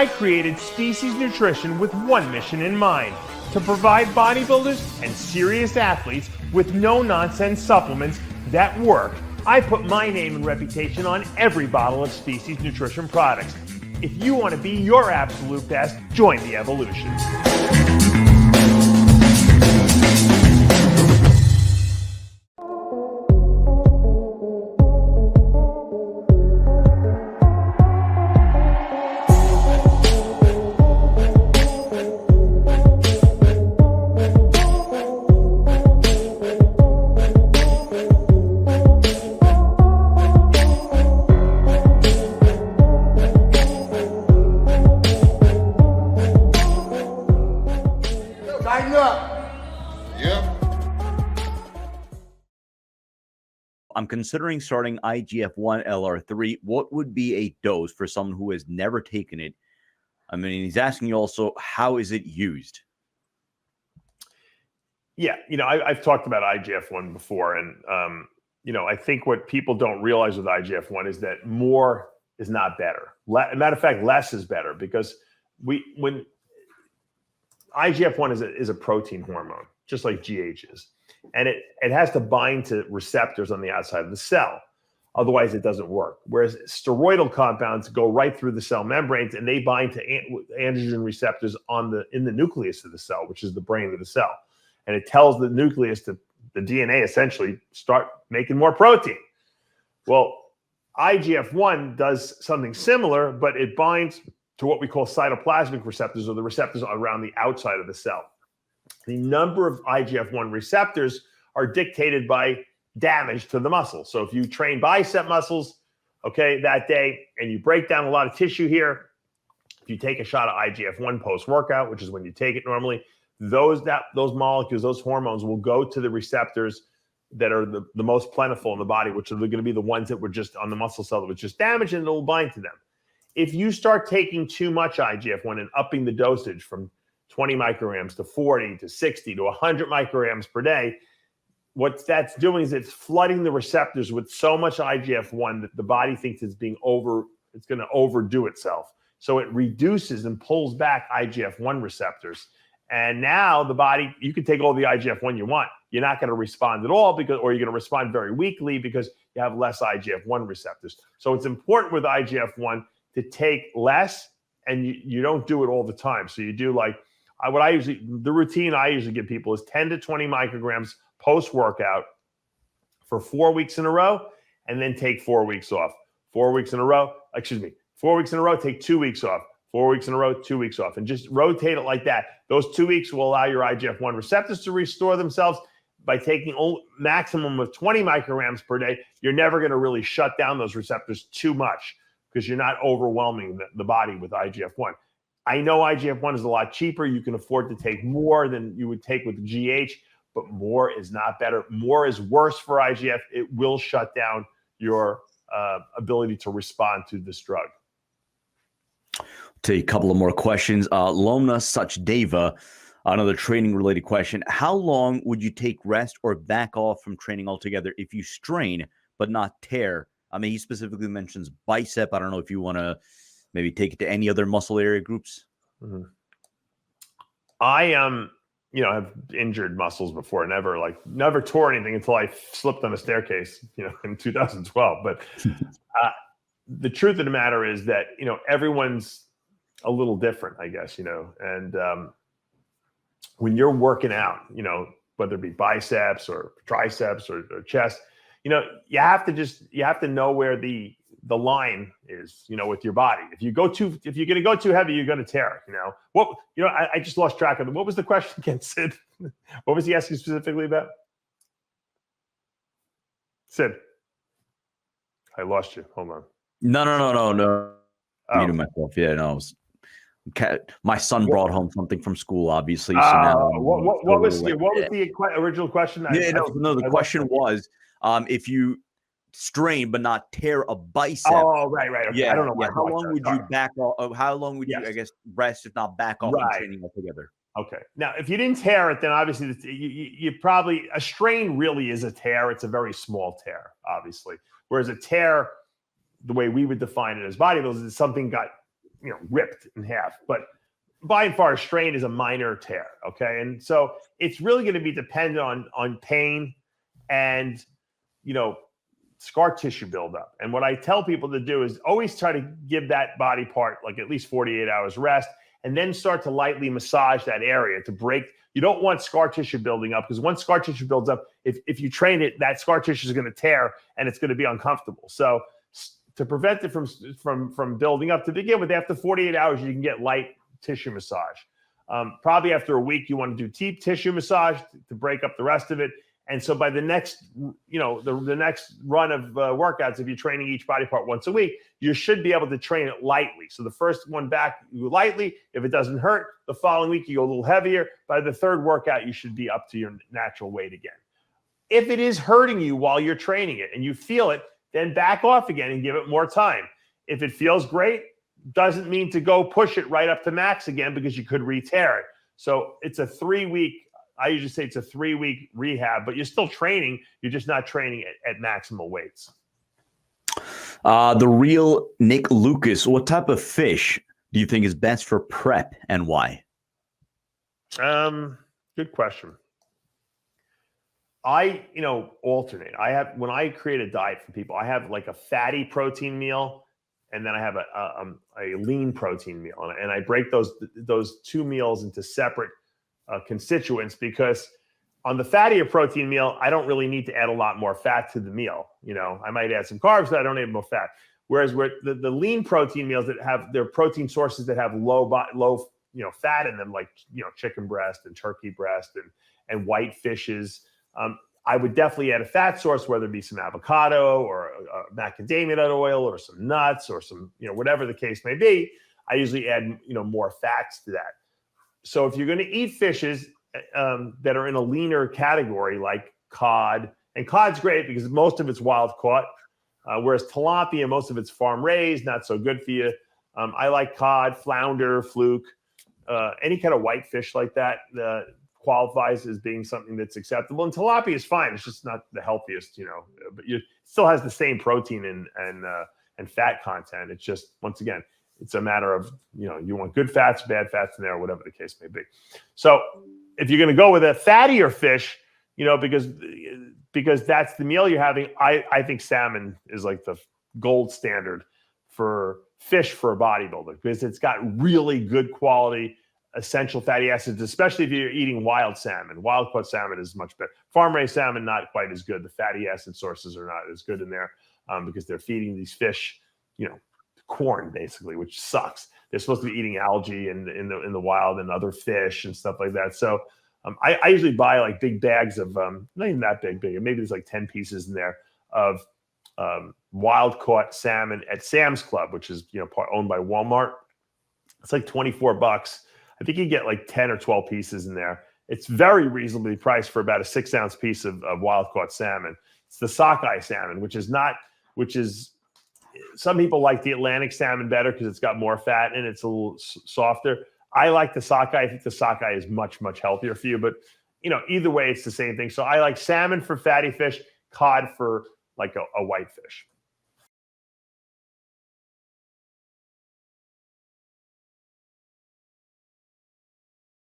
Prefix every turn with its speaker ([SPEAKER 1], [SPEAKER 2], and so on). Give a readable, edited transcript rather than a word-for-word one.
[SPEAKER 1] I created Species Nutrition with one mission in mind: to provide bodybuilders and serious athletes with no-nonsense supplements that work. I put my name and reputation on every bottle of Species Nutrition products. If you want to be your absolute best, join the evolution.
[SPEAKER 2] I'm considering starting IGF-1 LR3. What would be a dose for someone who has never taken it? I mean, he's asking you also, how is it used?
[SPEAKER 1] Yeah, I've talked about IGF-1 before, and I think what people don't realize with IGF-1 is that more is not better. Matter of fact, less is better, because when IGF-1 is a protein hormone, just like GH is. And it has to bind to receptors on the outside of the cell. Otherwise, it doesn't work. Whereas steroidal compounds go right through the cell membranes, and they bind to androgen receptors in the nucleus of the cell, which is the brain of the cell. And it tells the nucleus to the DNA essentially start making more protein. Well, IGF-1 does something similar, but it binds to what we call cytoplasmic receptors, or the receptors around the outside of the cell. The number of IGF-1 receptors are dictated by damage to the muscle. So if you train bicep muscles, that day, and you break down a lot of tissue here, if you take a shot of IGF-1 post-workout, which is when you take it normally, those molecules, those hormones will go to the receptors that are the most plentiful in the body, which are going to be the ones that were just on the muscle cell that was just damaged, and it will bind to them. If you start taking too much IGF-1 and upping the dosage from 20 micrograms to 40 to 60 to 100 micrograms per day, what that's doing is it's flooding the receptors with so much IGF-1 that the body thinks it's going to overdo itself. So it reduces and pulls back IGF-1 receptors. And now the body, you can take all the IGF-1 you want. You're not going to respond at all, or you're going to respond very weakly because you have less IGF-1 receptors. So it's important with IGF-1 to take less, and you don't do it all the time. So you do the routine I usually give people is 10 to 20 micrograms post-workout for 4 weeks in a row, and then take 4 weeks off. 4 weeks in a row, 4 weeks in a row, take 2 weeks off. 4 weeks in a row, 2 weeks off, and just rotate it like that. Those 2 weeks will allow your IGF-1 receptors to restore themselves. By taking a maximum of 20 micrograms per day, you're never going to really shut down those receptors too much, because you're not overwhelming the body with IGF-1. I know IGF-1 is a lot cheaper. You can afford to take more than you would take with GH, but more is not better. More is worse for IGF. It will shut down your ability to respond to this drug.
[SPEAKER 2] Take a couple of more questions. Lomna Sachdeva, another training-related question. How long would you take rest or back off from training altogether if you strain but not tear? I mean, he specifically mentions bicep. I don't know if you want to maybe take it to any other muscle area groups.
[SPEAKER 1] Mm-hmm. I have injured muscles before. Never tore anything until I slipped on a staircase, in 2012. But the truth of the matter is that everyone's a little different, I guess. And when you're working out, whether it be biceps or triceps or chest, you have to know where the line is, with your body. If you're going to go too heavy, you're going to tear. I just lost track of it. What was the question again, Sid? What was he asking specifically about? Sid, I lost you. Hold on.
[SPEAKER 2] No.
[SPEAKER 1] Oh.
[SPEAKER 2] Muted myself. Yeah, no. My son brought home something from school, obviously. So now
[SPEAKER 1] what was the original question?
[SPEAKER 2] The question was, if you strain but not tear a bicep.
[SPEAKER 1] Oh, right. Okay.
[SPEAKER 2] Yeah,
[SPEAKER 1] I don't know.
[SPEAKER 2] Yeah. How long would you back off? How long would you, I guess, rest if not back off from training altogether?
[SPEAKER 1] Okay. Now, if you didn't tear it, then obviously you probably, a strain really is a tear. It's a very small tear, obviously. Whereas a tear, the way we would define it as bodybuilders, is something got ripped in half. But by and far, a strain is a minor tear. Okay. And so it's really going to be dependent on pain and, scar tissue buildup. And what I tell people to do is always try to give that body part like at least 48 hours rest, and then start to lightly massage that area to break. You don't want scar tissue building up, because once scar tissue builds up, if you train it, that scar tissue is going to tear and it's going to be uncomfortable. So to prevent it from building up to begin with, after 48 hours, you can get light tissue massage. Probably after a week, you want to do deep tissue massage to break up the rest of it. And so by the next, the next run of workouts, if you're training each body part once a week, you should be able to train it lightly. So the first one back, you go lightly. If it doesn't hurt, the following week, you go a little heavier. By the third workout, you should be up to your natural weight again. If it is hurting you while you're training it and you feel it, then back off again and give it more time. If it feels great, doesn't mean to go push it right up to max again, because you could re-tear it. So it's a 3-week, I usually say it's a 3-week rehab, but you're still training. You're just not training at maximal weights.
[SPEAKER 2] The real Nick Lucas, what type of fish do you think is best for prep and why?
[SPEAKER 1] Good question. I alternate. When I create a diet for people, I have like a fatty protein meal, and then I have a lean protein meal, and I break those two meals into separate constituents, because on the fattier protein meal, I don't really need to add a lot more fat to the meal. I might add some carbs, but I don't need more fat. Whereas the lean protein meals that have their protein sources that have low fat in them, like chicken breast and turkey breast and white fishes, I would definitely add a fat source, whether it be some avocado or macadamia nut oil or some nuts or some whatever the case may be. I usually add more fats to that. So if you're going to eat fishes that are in a leaner category, like cod, and cod's great because most of it's wild caught, whereas tilapia, most of it's farm raised, not so good for you. I like cod, flounder, fluke, any kind of white fish like that qualifies as being something that's acceptable. And tilapia is fine; it's just not the healthiest, but it still has the same protein and fat content. It's just, once again, it's a matter of, you want good fats, bad fats in there, whatever the case may be. So if you're going to go with a fattier fish, because that's the meal you're having, I think salmon is like the gold standard for fish for a bodybuilder, because it's got really good quality essential fatty acids, especially if you're eating wild salmon. Wild caught salmon is much better. Farm raised salmon, not quite as good. The fatty acid sources are not as good in there because they're feeding these fish, corn basically, which sucks. They're supposed to be eating algae in the wild and other fish and stuff like that. So I usually buy like big bags of not even that big. Maybe there's like 10 pieces in there of wild caught salmon at Sam's Club, which is owned by Walmart. It's like $24. I think you get like 10 or 12 pieces in there. It's very reasonably priced for about a 6-ounce piece of wild caught salmon. It's the sockeye salmon, which is some people like the Atlantic salmon better because it's got more fat and it's a little softer. I like the sockeye. I think the sockeye is much, much healthier for you, but either way, it's the same thing. So I like salmon for fatty fish, cod for like a white fish.